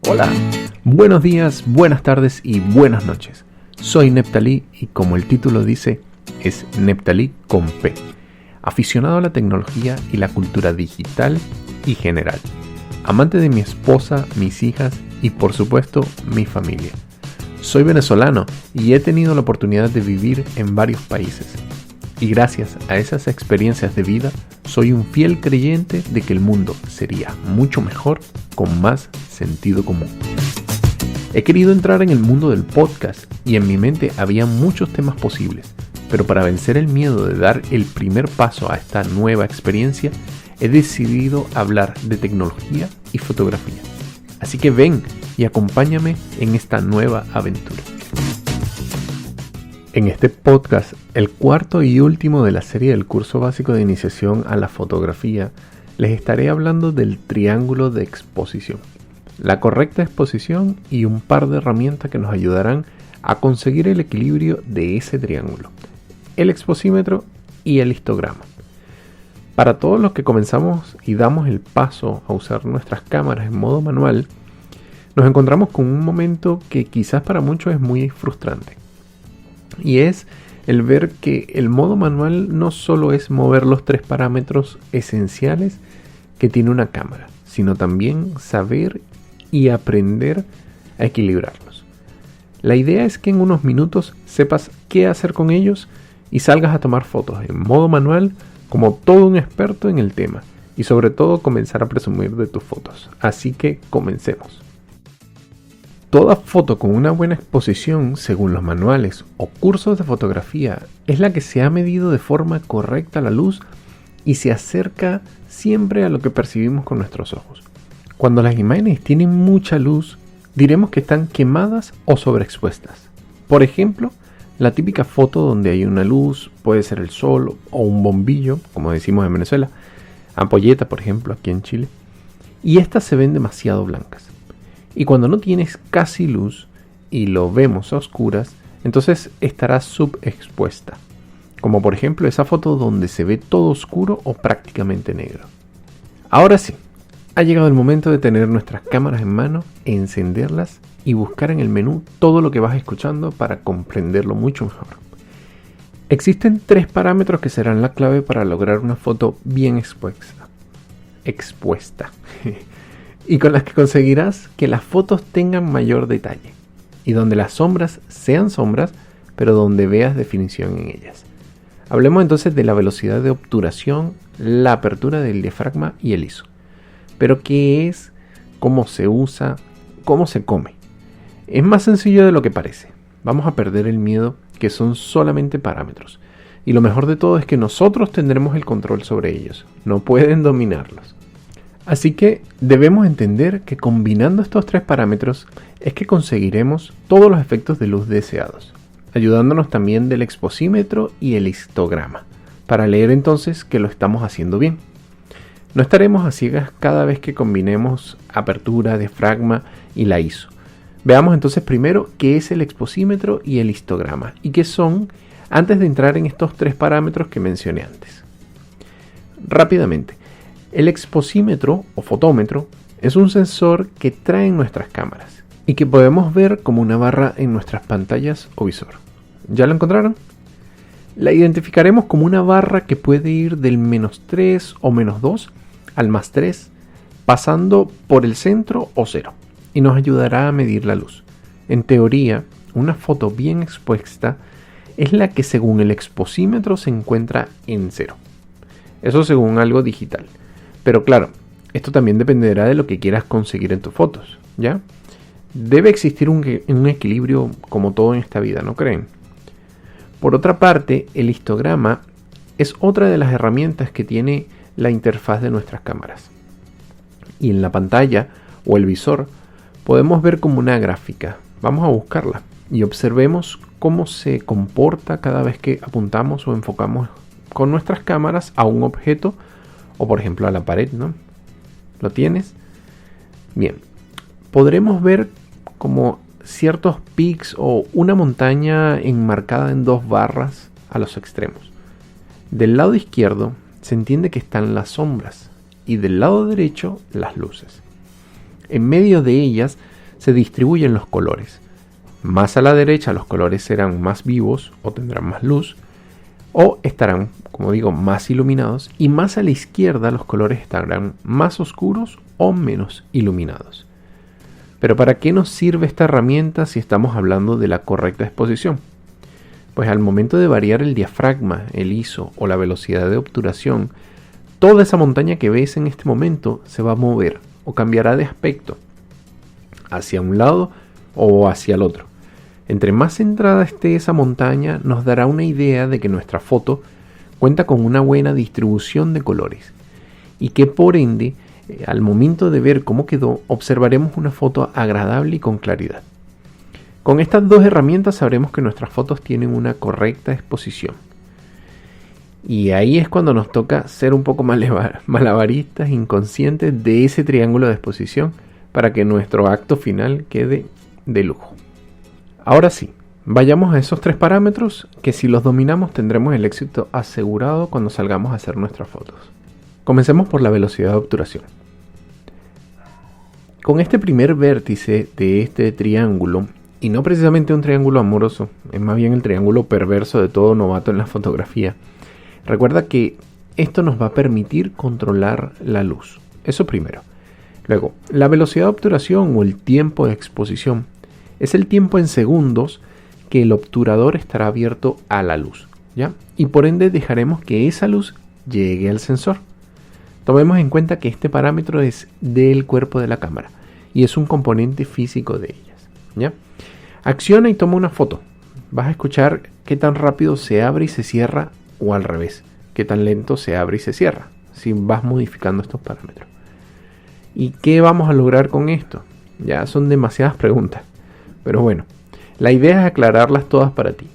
Hola, buenos días, buenas tardes y buenas noches. Soy Neptalí y como el título dice, es Neptalí con P, aficionado a la tecnología y la cultura digital y general, amante de mi esposa, mis hijas y por supuesto mi familia. Soy venezolano y he tenido la oportunidad de vivir en varios países. Y gracias a esas experiencias de vida, soy un fiel creyente de que el mundo sería mucho mejor con más sentido común. He querido entrar en el mundo del podcast y en mi mente había muchos temas posibles, pero para vencer el miedo de dar el primer paso a esta nueva experiencia, he decidido hablar de tecnología y fotografía. Así que ven y acompáñame en esta nueva aventura. En este podcast, el cuarto y último de la serie del curso básico de iniciación a la fotografía, les estaré hablando del triángulo de exposición, la correcta exposición y un par de herramientas que nos ayudarán a conseguir el equilibrio de ese triángulo, el exposímetro y el histograma. Para todos los que comenzamos y damos el paso a usar nuestras cámaras en modo manual, nos encontramos con un momento que quizás para muchos es muy frustrante. Y es el ver que el modo manual no solo es mover los 3 parámetros esenciales que tiene una cámara, sino también saber y aprender a equilibrarlos. La idea es que en unos minutos sepas qué hacer con ellos y salgas a tomar fotos en modo manual como todo un experto en el tema y sobre todo comenzar a presumir de tus fotos. Así que comencemos. Toda foto con una buena exposición, según los manuales o cursos de fotografía, es la que se ha medido de forma correcta la luz y se acerca siempre a lo que percibimos con nuestros ojos. Cuando las imágenes tienen mucha luz, diremos que están quemadas o sobreexpuestas. Por ejemplo, la típica foto donde hay una luz, puede ser el sol o un bombillo, como decimos en Venezuela, ampolleta por ejemplo aquí en Chile, y estas se ven demasiado blancas. Y cuando no tienes casi luz y lo vemos a oscuras, entonces estará subexpuesta. Como por ejemplo esa foto donde se ve todo oscuro o prácticamente negro. Ahora sí, ha llegado el momento de tener nuestras cámaras en mano, encenderlas y buscar en el menú todo lo que vas escuchando para comprenderlo mucho mejor. Existen 3 parámetros que serán la clave para lograr una foto bien expuesta. Y con las que conseguirás que las fotos tengan mayor detalle y donde las sombras sean sombras, pero donde veas definición en ellas. Hablemos entonces de la velocidad de obturación, la apertura del diafragma y el ISO. Pero ¿qué es? ¿Cómo se usa? ¿Cómo se come? Es más sencillo de lo que parece. Vamos a perder el miedo que son solamente parámetros. Y lo mejor de todo es que nosotros tendremos el control sobre ellos. No pueden dominarlos. Así que debemos entender que combinando estos 3 parámetros es que conseguiremos todos los efectos de luz deseados, ayudándonos también del exposímetro y el histograma, para leer entonces que lo estamos haciendo bien. No estaremos a ciegas cada vez que combinemos apertura, diafragma y la ISO. Veamos entonces primero qué es el exposímetro y el histograma y qué son antes de entrar en estos 3 parámetros que mencioné antes. Rápidamente. El exposímetro o fotómetro es un sensor que traen nuestras cámaras y que podemos ver como una barra en nuestras pantallas o visor. ¿Ya lo encontraron? La identificaremos como una barra que puede ir del -3 o -2 al +3, pasando por el centro o 0, y nos ayudará a medir la luz. En teoría, una foto bien expuesta es la que según el exposímetro se encuentra en 0. Eso según algo digital. Pero claro, esto también dependerá de lo que quieras conseguir en tus fotos, ¿ya? Debe existir un equilibrio como todo en esta vida, ¿no creen? Por otra parte, el histograma es otra de las herramientas que tiene la interfaz de nuestras cámaras. Y en la pantalla o el visor podemos ver como una gráfica. Vamos a buscarla y observemos cómo se comporta cada vez que apuntamos o enfocamos con nuestras cámaras a un objeto o por ejemplo a la pared, ¿no? ¿Lo tienes? Bien, podremos ver como ciertos pics o una montaña enmarcada en 2 barras a los extremos. Del lado izquierdo se entiende que están las sombras y del lado derecho las luces. En medio de ellas se distribuyen los colores. Más a la derecha los colores serán más vivos o tendrán más luz, o estarán, como digo, más iluminados, y más a la izquierda los colores estarán más oscuros o menos iluminados. Pero ¿para qué nos sirve esta herramienta si estamos hablando de la correcta exposición? Pues al momento de variar el diafragma, el ISO o la velocidad de obturación, toda esa montaña que ves en este momento se va a mover o cambiará de aspecto hacia un lado o hacia el otro. Entre más centrada esté esa montaña, nos dará una idea de que nuestra foto cuenta con una buena distribución de colores y que por ende, al momento de ver cómo quedó, observaremos una foto agradable y con claridad. Con estas dos herramientas sabremos que nuestras fotos tienen una correcta exposición. Y ahí es cuando nos toca ser un poco malabaristas, inconscientes de ese triángulo de exposición para que nuestro acto final quede de lujo. Ahora sí, vayamos a esos 3 parámetros que si los dominamos tendremos el éxito asegurado cuando salgamos a hacer nuestras fotos. Comencemos por la velocidad de obturación. Con este primer vértice de este triángulo, y no precisamente un triángulo amoroso, es más bien el triángulo perverso de todo novato en la fotografía, recuerda que esto nos va a permitir controlar la luz. Eso primero. Luego, la velocidad de obturación o el tiempo de exposición es el tiempo en segundos que el obturador estará abierto a la luz, ¿ya? Y por ende dejaremos que esa luz llegue al sensor. Tomemos en cuenta que este parámetro es del cuerpo de la cámara y es un componente físico de ellas, ¿ya? Acciona y toma una foto. Vas a escuchar qué tan rápido se abre y se cierra o al revés, qué tan lento se abre y se cierra, si vas modificando estos parámetros. ¿Y qué vamos a lograr con esto? Ya son demasiadas preguntas. Pero bueno, la idea es aclararlas todas para ti.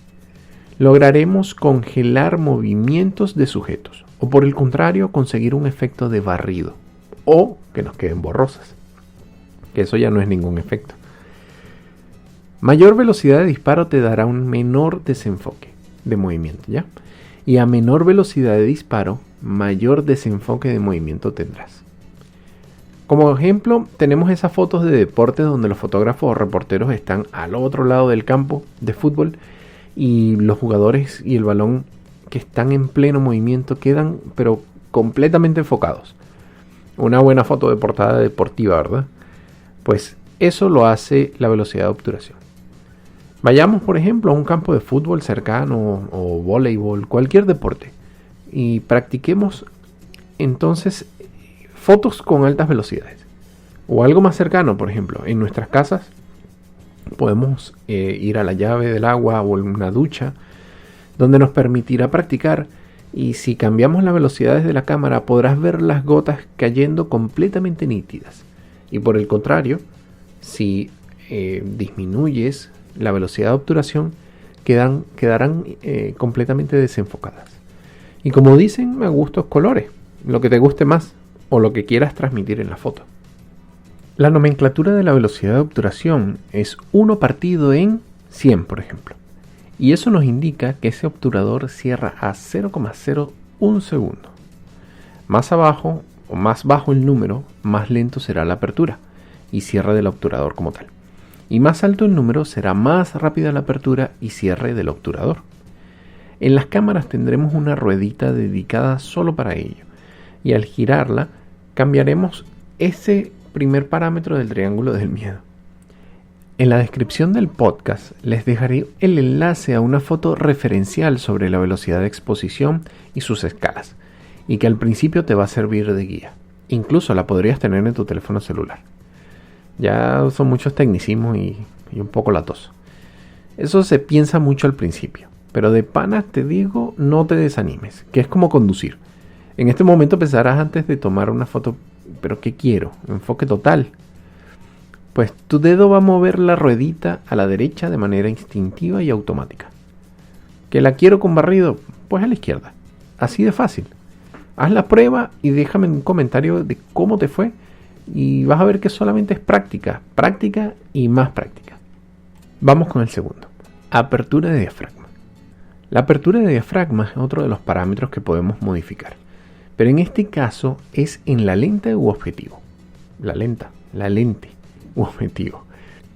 Lograremos congelar movimientos de sujetos, o por el contrario, conseguir un efecto de barrido, o que nos queden borrosas, que eso ya no es ningún efecto. Mayor velocidad de disparo te dará un menor desenfoque de movimiento, ¿ya? Y a menor velocidad de disparo, mayor desenfoque de movimiento tendrás. Como ejemplo, tenemos esas fotos de deportes donde los fotógrafos o reporteros están al otro lado del campo de fútbol y los jugadores y el balón que están en pleno movimiento quedan pero completamente enfocados. Una buena foto de portada deportiva, ¿verdad? Pues eso lo hace la velocidad de obturación. Vayamos, por ejemplo, a un campo de fútbol cercano o voleibol, cualquier deporte, y practiquemos entonces fotos con altas velocidades. O algo más cercano, por ejemplo, en nuestras casas podemos ir a la llave del agua o en una ducha, donde nos permitirá practicar, y si cambiamos las velocidades de la cámara podrás ver las gotas cayendo completamente nítidas. Y por el contrario, si disminuyes la velocidad de obturación, quedarán completamente desenfocadas. Y como dicen, a gustos colores, lo que te guste más o lo que quieras transmitir en la foto. La nomenclatura de la velocidad de obturación es 1 partido en 100, por ejemplo. Y eso nos indica que ese obturador cierra a 0,01 segundo. Más abajo o más bajo el número, más lento será la apertura y cierre del obturador como tal. Y más alto el número, será más rápida la apertura y cierre del obturador. En las cámaras tendremos una ruedita dedicada solo para ello. Y al girarla, cambiaremos ese primer parámetro del triángulo del miedo. En la descripción del podcast les dejaré el enlace a una foto referencial sobre la velocidad de exposición y sus escalas, y que al principio te va a servir de guía. Incluso la podrías tener en tu teléfono celular. Ya son muchos tecnicismos y un poco latoso. Eso se piensa mucho al principio, pero de panas te digo, no te desanimes, que es como conducir. En este momento pensarás antes de tomar una foto, ¿pero qué quiero? ¿Enfoque total? Pues tu dedo va a mover la ruedita a la derecha de manera instintiva y automática. ¿Que la quiero con barrido? Pues a la izquierda. Así de fácil. Haz la prueba y déjame un comentario de cómo te fue y vas a ver que solamente es práctica y más práctica. Vamos con el segundo. Apertura de diafragma. La apertura de diafragma es otro de los parámetros que podemos modificar, pero en este caso es en la lente u objetivo. La lente u objetivo.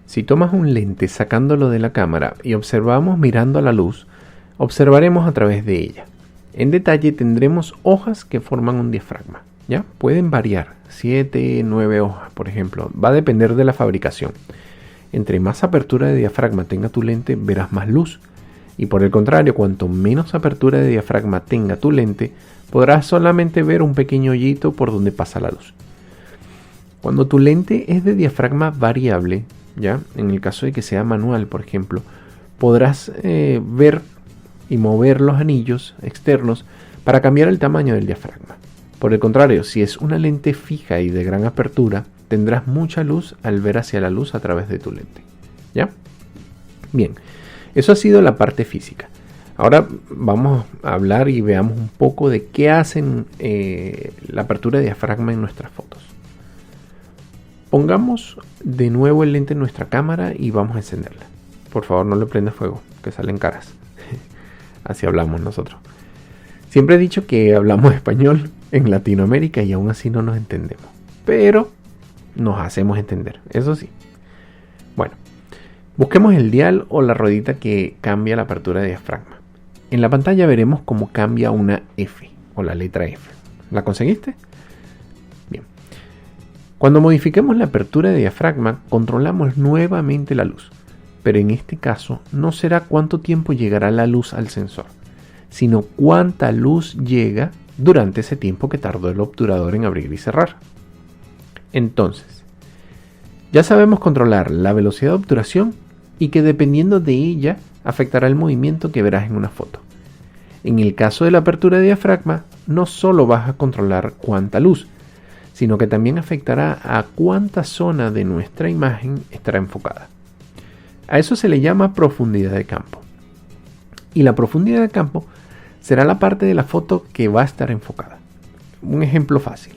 Si tomas un lente sacándolo de la cámara y observamos mirando a la luz, observaremos a través de ella. En detalle tendremos hojas que forman un diafragma, ¿ya? Pueden variar, 7, 9 hojas, por ejemplo. Va a depender de la fabricación. Entre más apertura de diafragma tenga tu lente, verás más luz. Y por el contrario, cuanto menos apertura de diafragma tenga tu lente, podrás solamente ver un pequeño hoyito por donde pasa la luz. Cuando tu lente es de diafragma variable, ¿ya? En el caso de que sea manual, por ejemplo, podrás ver y mover los anillos externos para cambiar el tamaño del diafragma. Por el contrario, si es una lente fija y de gran apertura, tendrás mucha luz al ver hacia la luz a través de tu lente, ¿ya? Bien, eso ha sido la parte física. Ahora vamos a hablar y veamos un poco de qué hacen la apertura de diafragma en nuestras fotos. Pongamos de nuevo el lente en nuestra cámara y vamos a encenderla. Por favor, no le prenda fuego, que salen caras. Así hablamos nosotros. Siempre he dicho que hablamos español en Latinoamérica y aún así no nos entendemos. Pero nos hacemos entender, eso sí. Bueno, busquemos el dial o la ruedita que cambia la apertura de diafragma. En la pantalla veremos cómo cambia una F o la letra F. ¿La conseguiste? Bien. Cuando modifiquemos la apertura de diafragma, controlamos nuevamente la luz. Pero en este caso no será cuánto tiempo llegará la luz al sensor, sino cuánta luz llega durante ese tiempo que tardó el obturador en abrir y cerrar. Entonces, ya sabemos controlar la velocidad de obturación y que dependiendo de ella afectará el movimiento que verás en una foto. En el caso de la apertura de diafragma, no solo vas a controlar cuánta luz, sino que también afectará a cuánta zona de nuestra imagen estará enfocada. A eso se le llama profundidad de campo. Y la profundidad de campo será la parte de la foto que va a estar enfocada. Un ejemplo fácil.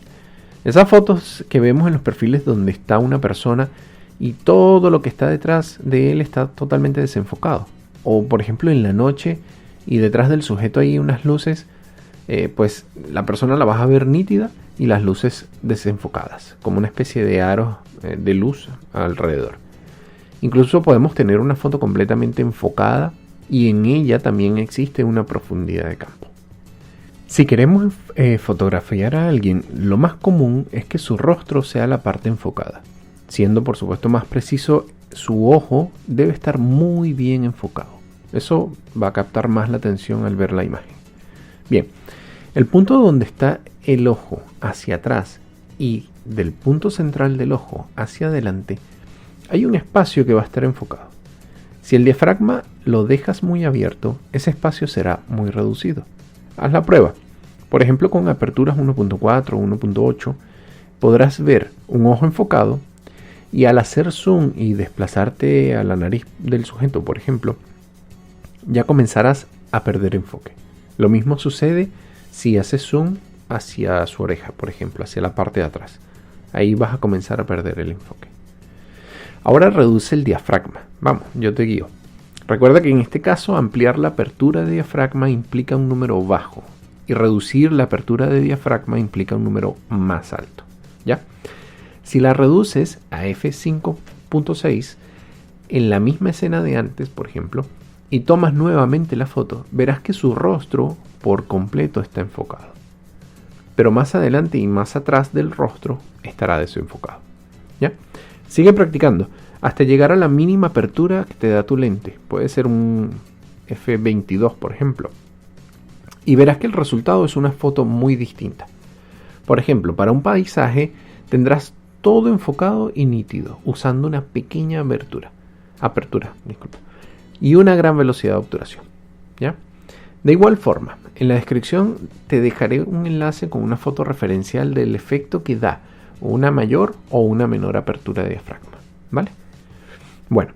Esas fotos que vemos en los perfiles donde está una persona y todo lo que está detrás de él está totalmente desenfocado. O por ejemplo en la noche y detrás del sujeto hay unas luces, pues la persona la vas a ver nítida y las luces desenfocadas, como una especie de aros de luz alrededor. Incluso podemos tener una foto completamente enfocada y en ella también existe una profundidad de campo. Si queremos fotografiar a alguien, lo más común es que su rostro sea la parte enfocada. Siendo por supuesto más preciso, su ojo debe estar muy bien enfocado. Eso va a captar más la atención al ver la imagen. Bien, el punto donde está el ojo hacia atrás y del punto central del ojo hacia adelante, hay un espacio que va a estar enfocado. Si el diafragma lo dejas muy abierto, ese espacio será muy reducido. Haz la prueba. Por ejemplo, con aperturas 1.4 o 1.8 podrás ver un ojo enfocado y al hacer zoom y desplazarte a la nariz del sujeto, por ejemplo, ya comenzarás a perder enfoque. Lo mismo sucede si haces zoom hacia su oreja, por ejemplo, hacia la parte de atrás. Ahí vas a comenzar a perder el enfoque. Ahora reduce el diafragma. Vamos, yo te guío. Recuerda que en este caso ampliar la apertura de diafragma implica un número bajo y reducir la apertura de diafragma implica un número más alto, ¿ya? Si la reduces a f5.6 en la misma escena de antes, por ejemplo, y tomas nuevamente la foto, verás que su rostro por completo está enfocado. Pero más adelante y más atrás del rostro estará desenfocado, ¿ya? Sigue practicando hasta llegar a la mínima apertura que te da tu lente. Puede ser un f22, por ejemplo. Y verás que el resultado es una foto muy distinta. Por ejemplo, para un paisaje tendrás todo enfocado y nítido, usando una pequeña apertura, y una gran velocidad de obturación, ¿ya? De igual forma, en la descripción te dejaré un enlace con una foto referencial del efecto que da una mayor o una menor apertura de diafragma, ¿vale? Bueno,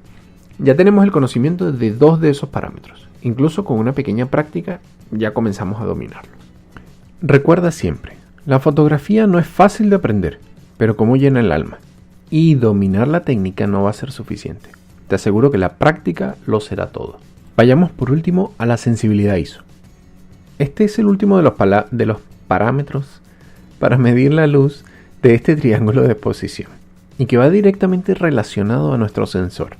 ya tenemos el conocimiento de dos de esos parámetros. Incluso con una pequeña práctica ya comenzamos a dominarlos. Recuerda siempre, la fotografía no es fácil de aprender, pero como llena el alma. Y dominar la técnica no va a ser suficiente. Te aseguro que la práctica lo será todo. Vayamos por último a la sensibilidad ISO. Este es el último de los parámetros para medir la luz de este triángulo de exposición. y que va directamente relacionado a nuestro sensor.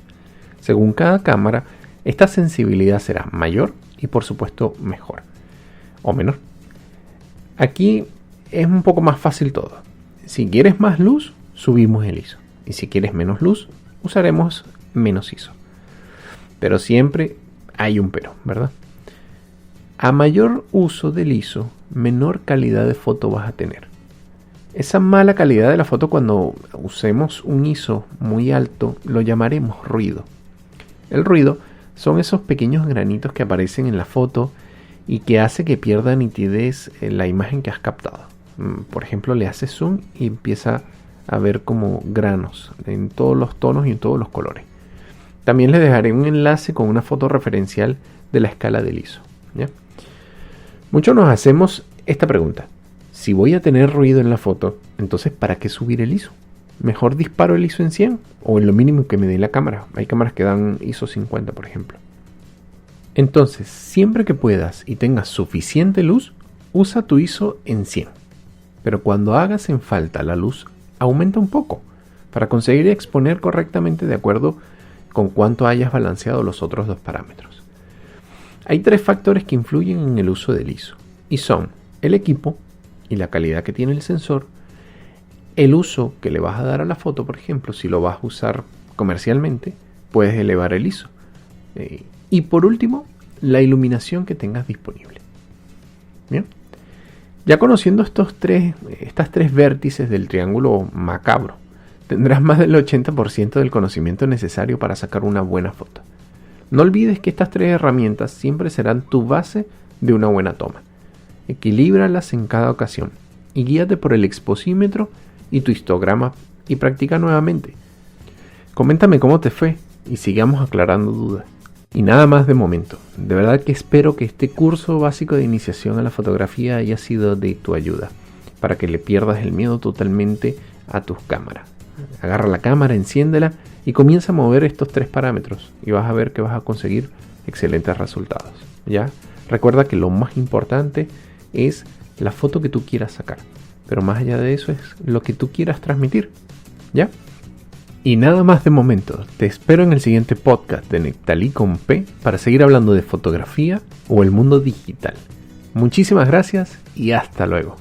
Según cada cámara, esta sensibilidad será mayor y por supuesto mejor o menor. Aquí es un poco más fácil todo. Si quieres más luz, subimos el ISO. Y si quieres menos luz, usaremos menos ISO. Pero siempre hay un pero, ¿verdad? A mayor uso del ISO, menor calidad de foto vas a tener. Esa mala calidad de la foto, cuando usemos un ISO muy alto, lo llamaremos ruido. El ruido son esos pequeños granitos que aparecen en la foto y que hace que pierda nitidez en la imagen que has captado. Por ejemplo, le haces zoom y empieza a ver como granos en todos los tonos y en todos los colores. También les dejaré un enlace con una foto referencial de la escala del ISO, ¿ya? Muchos nos hacemos esta pregunta: si voy a tener ruido en la foto, entonces ¿para qué subir el ISO? Mejor disparo el ISO en 100 o en lo mínimo que me dé la cámara. Hay cámaras que dan ISO 50, por ejemplo. Entonces, siempre que puedas y tengas suficiente luz, usa tu ISO en 100. Pero cuando hagas en falta la luz, aumenta un poco para conseguir exponer correctamente de acuerdo con cuánto hayas balanceado los otros dos parámetros. Hay 3 factores que influyen en el uso del ISO y son el equipo y la calidad que tiene el sensor, el uso que le vas a dar a la foto. Por ejemplo, si lo vas a usar comercialmente, puedes elevar el ISO. Y por último, la iluminación que tengas disponible. Bien. Ya conociendo estas tres vértices del triángulo macabro, tendrás más del 80% del conocimiento necesario para sacar una buena foto. No olvides que estas 3 herramientas siempre serán tu base de una buena toma. Equilíbralas en cada ocasión y guíate por el exposímetro y tu histograma y practica nuevamente. Coméntame cómo te fue y sigamos aclarando dudas. Y nada más de momento. De verdad que espero que este curso básico de iniciación a la fotografía haya sido de tu ayuda, para que le pierdas el miedo totalmente a tus cámaras. Agarra la cámara, enciéndela y comienza a mover estos 3 parámetros y vas a ver que vas a conseguir excelentes resultados. ¿Ya? Recuerda que lo más importante es la foto que tú quieras sacar, pero más allá de eso es lo que tú quieras transmitir. ¿Ya? Y nada más de momento. Te espero en el siguiente podcast de Nectalí con P para seguir hablando de fotografía o el mundo digital. Muchísimas gracias y hasta luego.